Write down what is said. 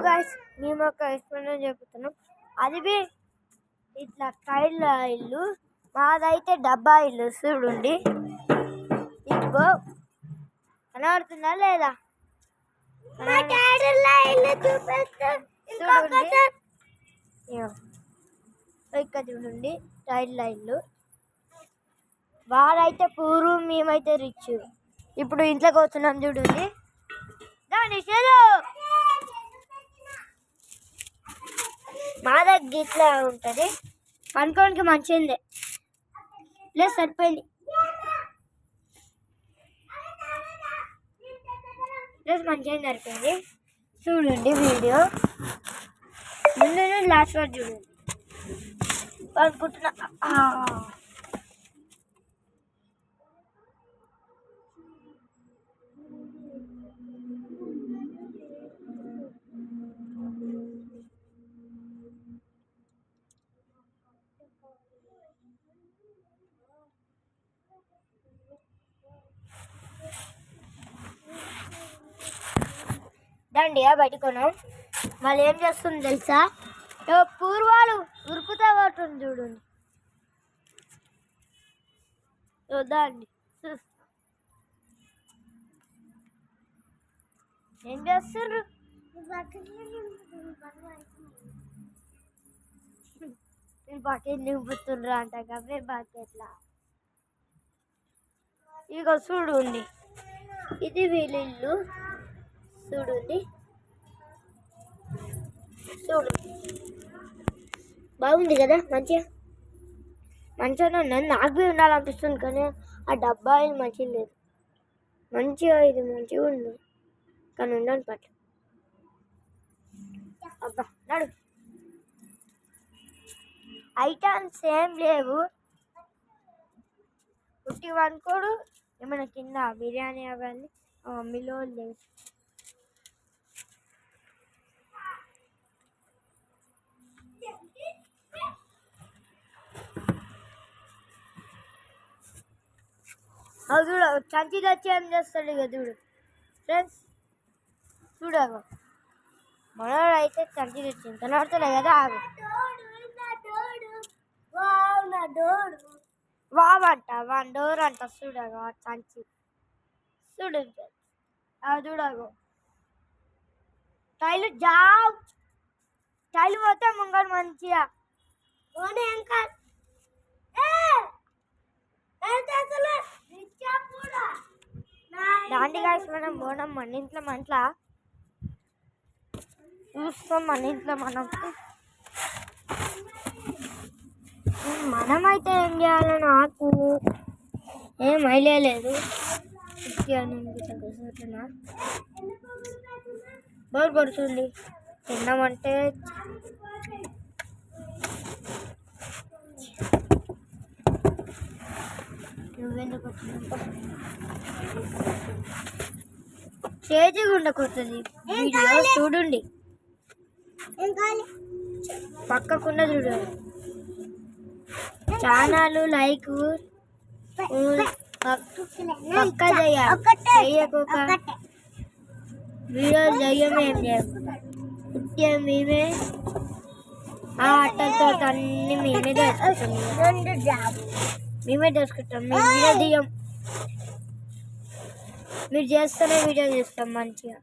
Guys మేము ఒక experiment చెప్తున్నాం. అది ఇట్లా టైల్ ఇల్లు, మాదైతే డబ్బా ఇల్లు. చూడండి ఇదిగో కనబడుతుందా లేదా? ఇక్కడ చూడండి టైల్ ఇల్లు. వాడైతే పూర్వం, మేమైతే రిచ్. ఇప్పుడు ఇంట్లోకి వస్తున్నాం చూడండి. దాని మా దగ్గర ఇట్లా ఉంటుంది. పనుకోనికి మంచిది ప్లస్ సరిపోయింది. ప్లస్ మంచిగా సరిపోయింది. చూడండి వీడియో ముందు లాస్ట్ వరకు చూడండి. అనుకుంటున్నా దండి బయటకున్నాం. మళ్ళీ ఏం చేస్తుంది తెలుసా? పూర్వాలు ఉరుకుతా పడుతుంది చూడండి. చూద్దాండి ఏం చేస్తుర్రు? బకెట్ నింపుతుండ్రు అంట కవే బకెట్లా. ఇక చూడండి ఇది వీళ్ళు చూడండి. బాగుంది కదా, మంచిగా ఉన్నది. నాకు బి ఉండాలనిపిస్తుంది కానీ ఆ డబ్బా ఇది మంచిగా లేదు. మంచిగా ఇది మంచిగా ఉంది కానీ ఉండాలి పట్ల. అబ్బా నడు ఐటమ్స్ ఏం లేవు. పుట్టి అనుకోడు ఏమైనా కింద బిర్యానీ అవన్నీ మమ్మీలో లేవు. అది చూడ చంచీలు వచ్చి ఏం చేస్తాడు ఇక చూడు ఫ్రెండ్స్. చూడవు మనోడు అయితే చంచీలు వచ్చింది కనబడతలే కదా. ఆగు వావంట వన్ డోర్ అంట. చూడగా చంచి చూడు చూడగు టైలు జావ్ టైలు పోతే ముంగడు మంచిగా దాండి గాయస్. మనం పోవడం మన ఇంట్లో చూస్తాం. మన ఇంట్లో మనమైతే ఏం చేయాలో నాకు ఏం ఐడియా లేదు. బోర్ కొడుతుంది తిన్నామంటే. నువ్వెందుకు చేతిగా ఉండకూడదు వీడియో చూడండి. పక్కకున్న చూడండి. ఛానల్ లైక్ పక్క చెయ్యకోక వీడియోలు చెయ్యమే ఏం చేయము. మేమే ఆ అట్టలతో అన్ని మేమే దోసుకుంటాం. మేము వీడియో దిగం. మీరు చేస్తేనే వీడియో చేస్తాం మంచిగా.